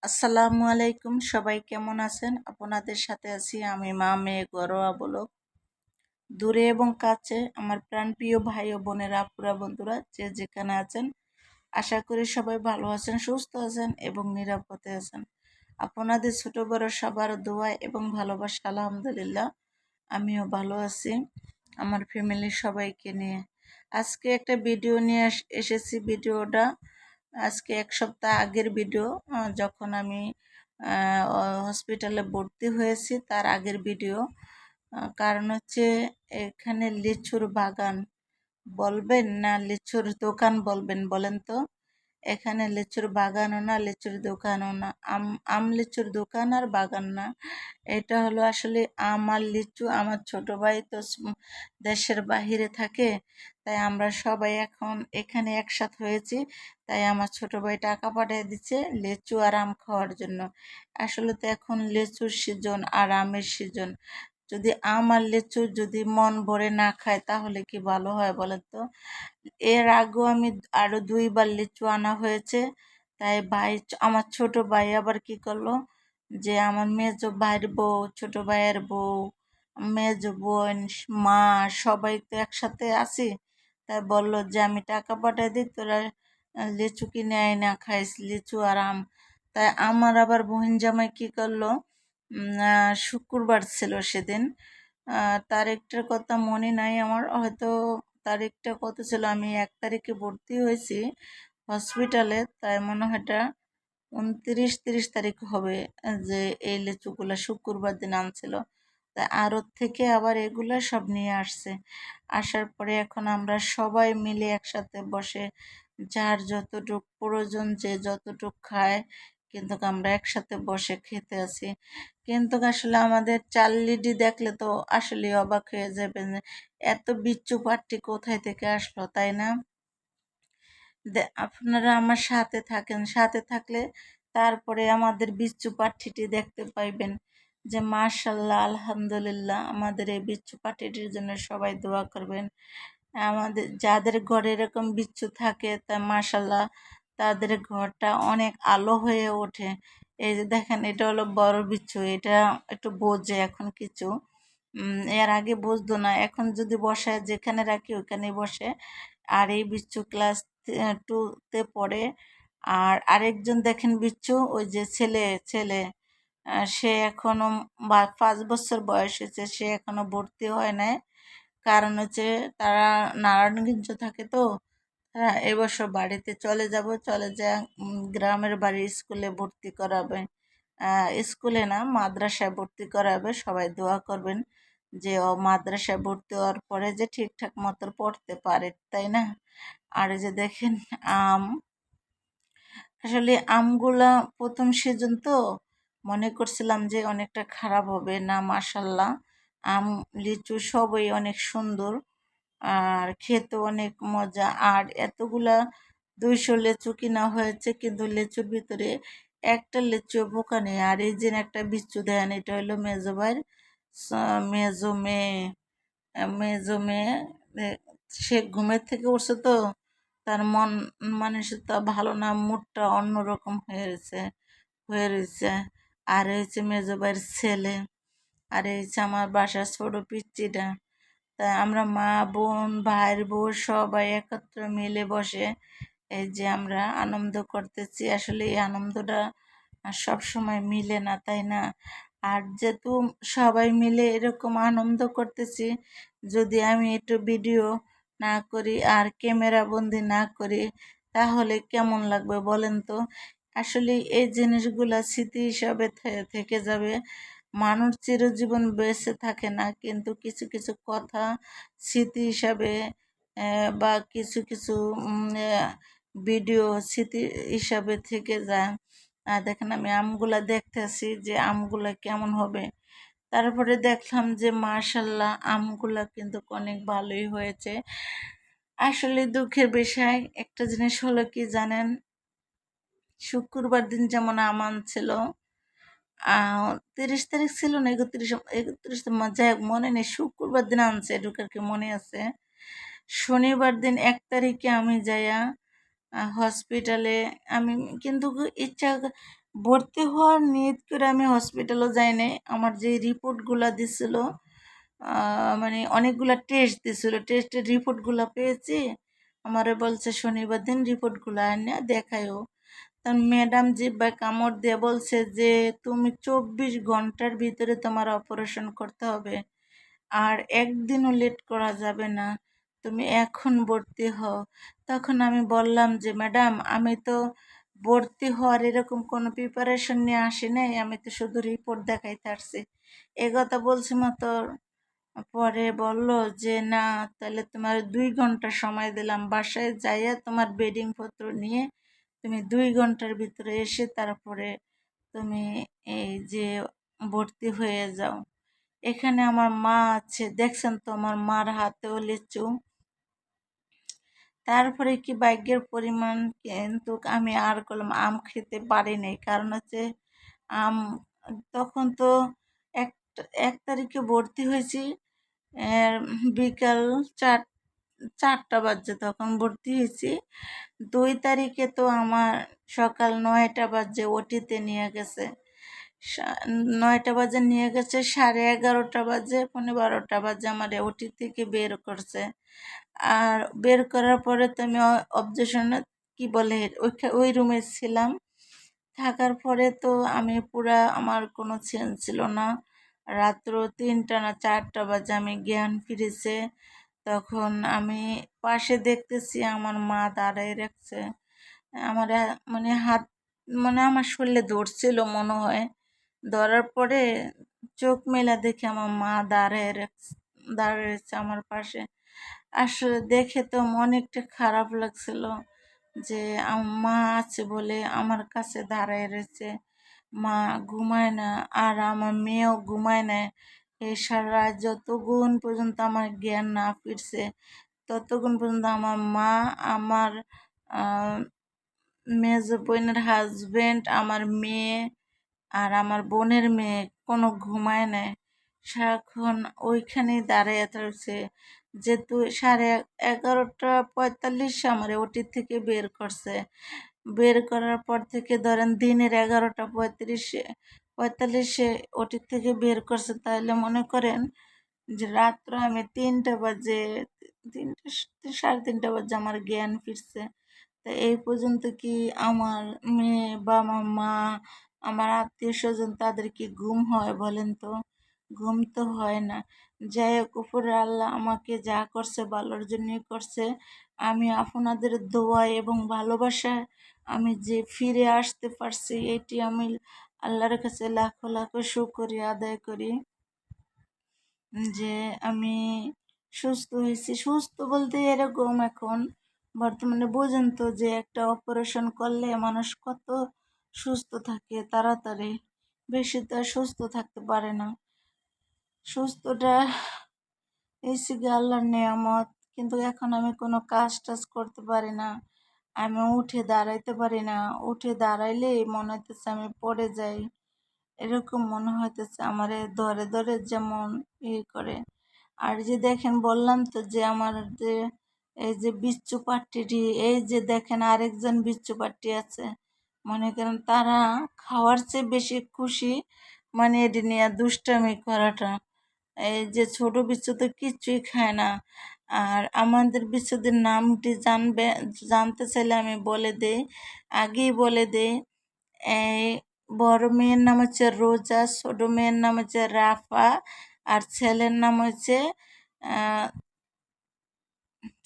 আসসালামু আলাইকুম, সবাই কেমন আছেন? আপনাদের সাথে আছি আমি মা মেয়ে ঘরোয়া ব্লগ। দূরে এবং কাছে আমার প্রাণপ্রিয় ভাই ও বোনেরা, আপুরা, বন্ধুরা যে যেখানে আছেন, আশা করি সবাই ভালো আছেন, সুস্থ আছেন এবং নিরাপদে আছেন। আপনাদের ছোট বড় সবার দোয়া এবং ভালোবাসা, আলহামদুলিল্লাহ আমিও ভালো আছি আমার ফ্যামিলির সবাইকে নিয়ে। আজকে একটা ভিডিও নিয়ে এসেছি। ভিডিওটা আজকে এক সপ্তাহ আগের ভিডিও, যখন আমি হসপিটালে ভর্তি হয়েছি তার আগের ভিডিও। কারণ হচ্ছে এখানে লিচুর বাগান বলবেন না লিচুর দোকান বলবেন বলেন তো? এখানে লিচুর বাগানও না, লিচুর দোকানও না, আম লিচুর দোকান আর বাগান না। এটা হলো আসলে আম আর লিচু। আমার ছোট ভাই তো দেশের বাহিরে থাকে, তাই আমরা সবাই এখন এখানে একসাথে হয়েছি। তাই আমার ছোট ভাই টাকা পাঠিয়ে দিচ্ছে লিচু আর আম খাওয়ার জন্য। আসলে তো এখন লিচুর সিজন আর আমের সিজন। যদি আম আর লিচু যদি মন ভরে না খায় তাহলে কি ভালো হয় বলেন তো? এর আগেও আমি আরো 2বার লিচু আনা হয়েছে। তাই ভাই, আমার ছোট ভাই আবার কি করলো, যে আমার মেজো ভাইয়ের বউ, ছোট ভাইয়ের বউ, মেজো বোন, মা, সবাই তো একসাথে আছি। তাই বললো যে আমি টাকা পাঠাই দিই, তোরা লিচু কিনে আয় না খাইস, লিচু আর আম। তাই আমার আবার বোন জামাই কি করলো, শুক্রবার ছিল সেদিন। তারিখটার কথা মনে নাই আমার, হয়তো তারিখটা কত ছিল, আমি 1 তারিখে ভর্তি হয়েছি হসপিটালে, তাই মনে হয় এটা 29-30 তারিখ হবে। যে এই লিচুগুলা শুক্রবার দিন আনছিল, তাই আড়ত থেকে আবার এগুলা সব নিয়ে আসছে। আসার পরে এখন আমরা সবাই মিলে একসাথে বসে যার যতটুক প্রয়োজন যে যতটুক খায়, কিন্তু আমরা একসাথে বসে খেতে আছি। কিন্তু আসলে আমাদের চাল্লিডি দেখলে তো আসলে অবাক হয়ে যাবেন, এত বিচ্ছু পাট্টি কোথায় থেকে আসলো, তাই না? আপনারা আমার সাথে থাকেন, সাথে থাকলে তারপরে আমাদের বিচ্ছু পাট্টিটি দেখতে পাইবেন। যে মাশাল্লাহ, আলহামদুলিল্লাহ, আমাদের এই বিচ্ছু পাট্টিটির জন্য সবাই দোয়া করবেন। আমাদের যাদের ঘরে এরকম বিচ্ছু থাকে তা মাশাল্লাহ, তাদের ঘরটা অনেক আলো হয়ে ওঠে। এই যে দেখেন, এটা হলো বড় বিচ্ছু, এটা একটু বোঝে এখন কিছু। এর আগে বুঝতো না, এখন যদি বসায় যেখানে রাখি ওখানেই বসে। আর এই বিচ্ছু ক্লাস 2-তে পড়ে। আর আরেকজন দেখেন বিচ্ছু, ওই যে ছেলে ছেলে সে এখনো 5 বছর বয়স হয়েছে, সে এখনো ভর্তি হয় নাই। কারণ হচ্ছে তারা নারায়ণগঞ্জ থাকে, তো তারা এবছর বাড়িতে চলে যাব, চলে যা গ্রামের বাড়ির স্কুলে ভর্তি করাবে। স্কুলে না, মাদ্রাসায় ভর্তি করাবে। সবাই দোয়া করবেন যে ও মাদ্রাসায় ভর্তি হওয়ার পরে যে ঠিকঠাক মতো পড়তে পারে, তাই না? আর এই যে দেখেন আম, আসলে আমগুলা প্রথম সিজন তো মনে করছিলাম যে অনেকটা খারাপ হবে, না মাশাল্লাহ, আম লিচু সবই অনেক সুন্দর আর খেতে অনেক মজা। আর এতগুলা 200 লিচু কিনা হয়েছে, কিন্তু লিচুর ভিতরে একটা লিচু পোকা নেই। আর এই যে একটা বিচ্ছু দেন, এটা হলো মেজো ভাইয়ের মেজো মেয়ে। মেজো মেয়ে, এ, সে ঘুমের থেকে উঠছে তো, তার মন মানসিকতা ভালো না, মুডটা অন্যরকম হয়ে রয়েছে। আর হচ্ছে মেজো ভাইয়ের ছেলে, আর এই হচ্ছে আমার বাসার ছোট পিচ্চিটা। তাই আমরা মা বোন ভাইয়ের বউ সবাই একত্র মিলে বসে এই যে আমরা আনন্দ করতেছি। আসলে এই আনন্দটা সব সময় মিলে না, তাই না? আর যেহেতু সবাই মিলে এরকম আনন্দ করতেছি, যদি আমি একটু ভিডিও না করি আর ক্যামেরা বন্দি না করি তাহলে কেমন লাগবে বলেন তো? আসলে এই জিনিসগুলা স্মৃতি হিসাবে থেকে যাবে। মানুষ চিরজীবন বেঁচে থাকে না, কিন্তু কিছু কিছু কথা স্মৃতি হিসাবে, বা কিছু কিছু ভিডিও স্মৃতি হিসাবে থেকে যায়। দেখেন আমি আমগুলা দেখতেছি যে আমগুলা কেমন হবে। তারপরে দেখলাম যে মাশাল্লাহ, আমগুলা কিন্তু অনেক ভালোই হয়েছে। আসলে দুঃখের বিষয় একটা জিনিস হলো কি জানেন, শুক্রবার দিন যেমন আম আনছিল, 30 তারিখ ছিল না, 31 যাই হোক মনে নেই, শুক্রবার দিন আনছে, এটুকার কি মনে আছে। শনিবার দিন 1 তারিখে আমি যাইয়া হসপিটালে, আমি কিন্তু ইচ্ছা ভর্তি হওয়ার নিয়ত করে আমি হসপিটালও যাই নাই। আমার যে রিপোর্টগুলা দিছিল, মানে অনেকগুলা টেস্ট দিছিল, টেস্টের রিপোর্টগুলা পেয়েছি। আমারে বলছে শনিবার দিন রিপোর্টগুলা আইনা দেখাইও। তখন ম্যাডাম জিব্বায় কামড় দিয়ে বলছে যে তুমি 24 ঘন্টার ভিতরে তোমার অপারেশন করতে হবে, আর একদিনও লেট করা যাবে না, তুমি এখন ভর্তি হও। তখন আমি বললাম যে ম্যাডাম, আমি তো ভর্তি হওয়ার এরকম কোনো প্রিপারেশন নিয়ে আসি নাই, আমি তো শুধু রিপোর্ট দেখাইতে আসছি। এ কথা বলছি মাত্র পরে বলল যে না, তাহলে তোমার 2 ঘন্টা সময় দিলাম, বাসায় যাইয়া তোমার বেডিং পত্র নিয়ে তুমি 2 ঘন্টার ভিতরে এসে তারপরে তুমি এই যে ভর্তি হয়ে যাও। এখানে আমার মা আছে, দেখছেন তো আমার মার হাতেও লিচু। তারপরে কি ভাগ্যের পরিমাণ, কিন্তু আমি আর করলাম আম খেতে পারিনি, কারণ হচ্ছে আম তখন তো এক 1 তারিখে ভর্তি হয়েছি, এর বিকাল 4টা বাজে তখন ভর্তি হয়েছি। 2 তারিখে তো আমার সকাল 9টা বাজে ওটিতে নিয়ে গেছে। 9টা বাজে নিয়ে গেছে, 11:30 বাজে, 12:30 বাজে আমার ওটি থেকে বের করছে। আর বের করার পরে তো আমি অবজেশনে কি বলে ওই রুমে ছিলাম। থাকার পরে তো আমি পুরা, আমার কোনো চেঞ্জ ছিল না। রাত্র 3টা না 4টা বাজে আমি জ্ঞান ফিরেছে। তখন আমি পাশে দেখতেছি আমার মা দাঁড়ায় রাখছে। আমার মানে হাত, মানে আমার শরীরে ধরছিল মনে হয়। ধরার পরে চোখ মেলা দেখে আমার মা দাঁড়ায় রয়েছে আমার পাশে। আসলে দেখে তো অনেকটা খারাপ লাগছিল যে আমার মা আছে বলে আমার কাছে দাঁড়ায় রয়েছে। মা ঘুমায় না, আর আমার মেয়েও ঘুমায় না। এই সারা রাত যতক্ষণ পর্যন্ত আমার জ্ঞান না ফিরছে, ততক্ষণ পর্যন্ত আমার মা, আমার মেজো বোনের হাজবেন্ড, আমার মেয়ে আর আমার বোনের মেয়ে কোনো ঘুমায় নাই। সারাক্ষণ ওইখানেই দাঁড়াইয়া থাকছে। যেহেতু 11:45 আমার ওটি থেকে বের করছে। বের করার পর থেকে ধরেন দিনের 11:45-45 ওটি থেকে বের করছে, তাহলে মনে করেন যে রাত্র আমি 3টা বাজে, 3টা 3:30 বাজে আমার জ্ঞান ফিরছে। তো এই পর্যন্ত কি আমার মেয়ে বা আমার মা, আমার আত্মীয় স্বজন, তাদের কি ঘুম হয় বলেন তো? ঘুম তো হয় না। যাই হোক, উপরে আল্লাহ আমাকে যা করছে ভালোর জন্যই করছে। আমি আপনাদের দোয়া এবং ভালোবাসায় আমি যে ফিরে আসতে পারছি, এটি আমি আল্লাহর কাছে লাখো লাখো শুকরিয়া আদায় করি যে আমি সুস্থ হয়েছি। সুস্থ বলতে এরকম এখন বর্তমানে বোঝেন তো যে একটা অপারেশন করলে মানুষ কত সুস্থ থাকে তাড়াতাড়ি, বেশি তো আর সুস্থ থাকতে পারে না। সুস্থটা এসে গিয়ে আল্লাহর নেয়ামত, কিন্তু এখন আমি কোনো কাজ টাজ করতে পারি না। আমি উঠে দাঁড়াইতে পারি না। উঠে দাঁড়াইলেই মনে হইতেছে আমি পড়ে যাই, এরকম মনে হইতেছে। আমারে ধরে ধরে যেমন করে। আর যে দেখেন, বললাম তো যে আমার যে এই যে বিচ্ছু পাট্টিটি, এই যে দেখেন আরেকজন বিচ্ছু পাট্টি আছে, মনে করেন তারা খাওয়ার চেয়ে বেশি খুশি মানে এটি নিয়ে দুষ্টামি করাটা। এই যে ছোট বিচ্ছু তো কিচ্ছুই খায় না। আর আমাদের বিচ্ছুদের নামটি জানতে চাইলে আমি বলে দেই, আগেই বলে দেই। এই বড় মেয়ের নাম হচ্ছে রোজা, ছোট মেয়ের নাম হচ্ছে রাফা, আর ছেলের নাম হচ্ছে আহ,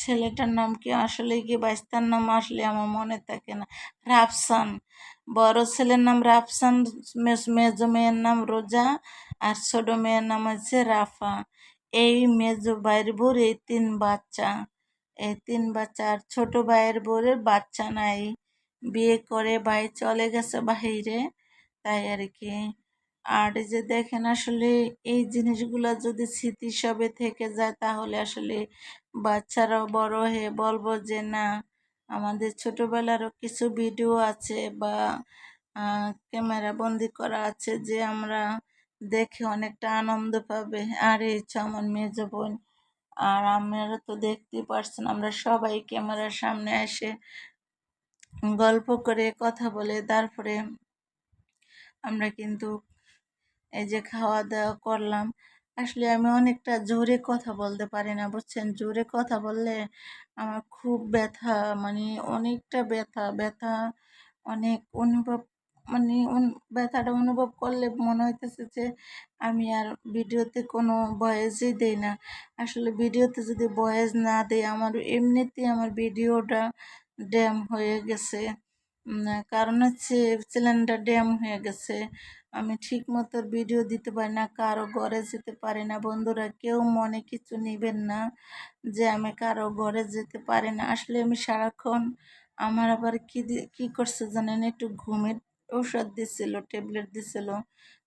ছেলেটার নাম কি আসলে, কি বাইস্তার নাম আসলে আমার মনে থাকে না, রাফসান। বড় ছেলের নাম রাফসান, মেজো মেয়ের নাম রোজা, আর ছোট মেয়ের নাম হচ্ছে রাফা। এই মেজো ভাইয়ের বোর এই 3 বাচ্চা, এই 3 বাচ্চা। আর ছোট ভাইয়ের বোরের বাচ্চা নাই, বিয়ে করে ভাই চলে গেছে বাহিরে, তাই আর কি। আর এই যে দেখেন, আসলে এই জিনিসগুলো যদি স্মৃতি হিসাবে থেকে যায়, তাহলে আসলে বাচ্চারাও বড় হয়ে বলবো যে না, আমাদের ছোটবেলারও কিছু ভিডিও আছে বা ক্যামেরা বন্দি করা আছে, যে আমরা দেখে অনেকটা আনন্দ পাবে। আর এই হচ্ছে আমার মেজো বোন। আর আপনারা তো দেখতেই পারছেন, আমরা সবাই ক্যামেরার সামনে এসে গল্প করে কথা বলে তারপরে আমরা কিন্তু এই যে খাওয়া দাওয়া করলাম। আসলে আমি অনেকটা জোরে কথা বলতে পারি না, বুঝছেন? জোরে কথা বললে আমার খুব ব্যথা, মানে অনেকটা ব্যথা অনেক অনুভব, মানে ব্যথাটা অনুভব করলে মনে হইতেছে যে আমি আর ভিডিওতে কোনো ভয়েসই দেই না। আসলে ভিডিওতে যদি ভয়েস না দেই, আমার এমনিতেই আমার ভিডিওটা ড্যাম হয়ে গেছে। কারণ হচ্ছে সিলিন্ডার ড্যাম হয়ে গেছে। আমি ঠিক মতো ভিডিও দিতে পারি না, কারো ঘরে যেতে পারি না। বন্ধুরা, কেউ মনে কিছু নিবেন না যে আমি কারো ঘরে যেতে পারি না। আসলে আমি সারাক্ষণ, আমার আবার কি করছে জানেন, একটু ঘুমের ঔষধ দিছিল, ট্যাবলেট দিছিল।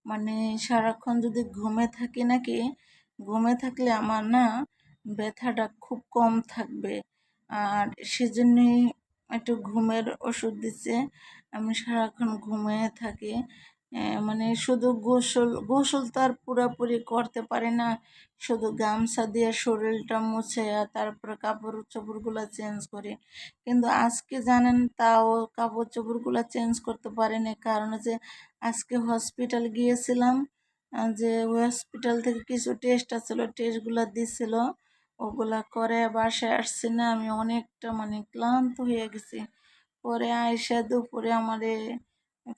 মানে সারাক্ষণ যদি ঘুমে থাকি নাকি, ঘুমে থাকলে আমার না ব্যথাটা খুব কম থাকবে। আর সেজন্যই একটু ঘুমের ওষুধ দিছে। আমি সারাক্ষণ ঘুমিয়ে থাকি। মানে শুধু গোসল তো আর পুরাপুরি করতে পারি না, শুধু গামছা দিয়ে শরীরটা মুছে আর তারপরে কাপড় চোপড়গুলো চেঞ্জ করি। কিন্তু আজকে জানেন, তাও কাপড় চোপড়গুলো চেঞ্জ করতে পারিনি, কারণ যে আজকে হসপিটাল গিয়েছিলাম। যে হসপিটাল থেকে কিছু টেস্ট আসছিল, টেস্টগুলো দিছিল, ওগুলা করে বাসায় আসছি না, আমি অনেকটা মানে ক্লান্ত হয়ে গেছি। পরে আইসা দুপুরে আমারে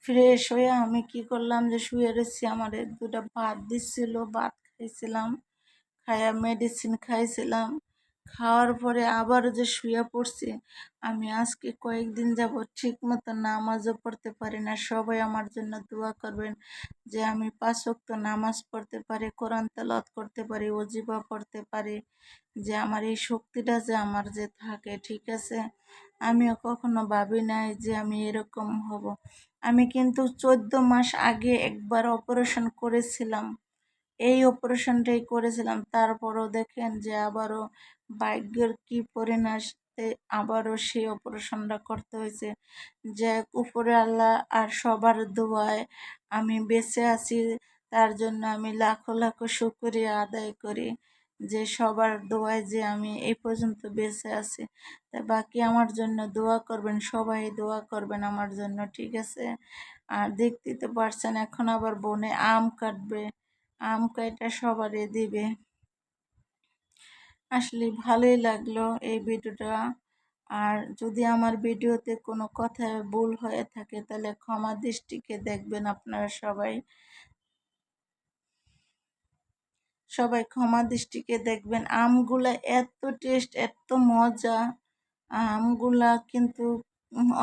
ফ্রেশ হয়ে আমি কি করলাম, যে শুয়ে রয়েছি, আমারে দুটা ভাত দিচ্ছিল, ভাত খাইছিলাম, খাইয়া মেডিসিন খাইছিলাম। খাওয়ার পরে আবার যে শুয়ে পড়ছি। আমি আজকে কয়েকদিন যাবৎ ঠিক মতো নামাজও পড়তে পারি না। সবাই আমার জন্য দোয়া করবেন যে আমি 5 ওয়াক্ত নামাজ পড়তে পারি, কোরআন তেলাওয়াত করতে পারি, ওজিফা পড়তে পারি, যে আমার এই শক্তিটা যে আমার যে থাকে, ঠিক আছে? আমিও কখনো ভাবি নাই যে আমি এরকম হব। আমি কিন্তু 14 মাস আগে একবার অপারেশন করেছিলাম, এই অপারেশনটাই করেছিলাম। তারপরও দেখেন যে আবারও ভাগ্যের কি পরিণামে আবারও সেই অপারেশনটা করতে হয়েছে। যে উপরে আল্লাহ আর সবার দোয়ায় আমি বেঁচে আছি, তার জন্য আমি লাখো লাখো শুকরিয়া আদায় করি, যে সবার দোয়ায় যে আমি এই পর্যন্ত বেঁচে আছি। তাই বাকি আমার জন্য দোয়া করবেন, সবাই দোয়া করবেন আমার জন্য, ঠিক আছে? আর দেখতেই তো পারছেন, এখন আবার বনে আম কাটবে, আম কাইটা সবারই দিবে। আসলে ভালোই লাগলো এই ভিডিওটা। আর যদি আমার ভিডিওতে কোনো কথায় ভুল হয়ে থাকে তাহলে ক্ষমা দৃষ্টিকে দেখবেন আপনারা সবাই। সবাই ক্ষমা দৃষ্টিকে দেখবেন। আমগুলা এত টেস্ট, এত মজা, আমগুলা কিন্তু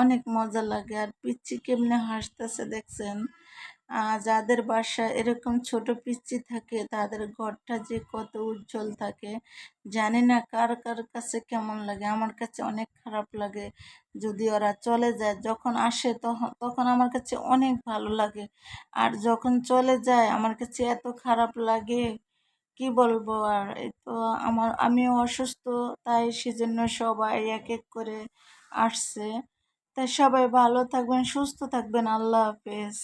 অনেক মজা লাগে। আর পিচ্চি কেমনে হাসতেছে দেখছেন? যাদের বাসায় এরকম ছোট পিচ্চি থাকে তাদের ঘরটা যে কত উজ্জ্বল থাকে। জানি না কার কার কাছে কেমন লাগে, আমার কাছে অনেক খারাপ লাগে যদি ওরা চলে যায়। যখন আসে তখন তখন আমার কাছে অনেক ভালো লাগে, আর যখন চলে যায় আমার কাছে এত খারাপ লাগে, কি বলবো আর। এই তো আমিও অসুস্থ, তাই সেজন্য সবাই এক এক করে আসছে। তাই সবাই ভালো থাকবেন, সুস্থ থাকবেন। আল্লাহ হাফেজ।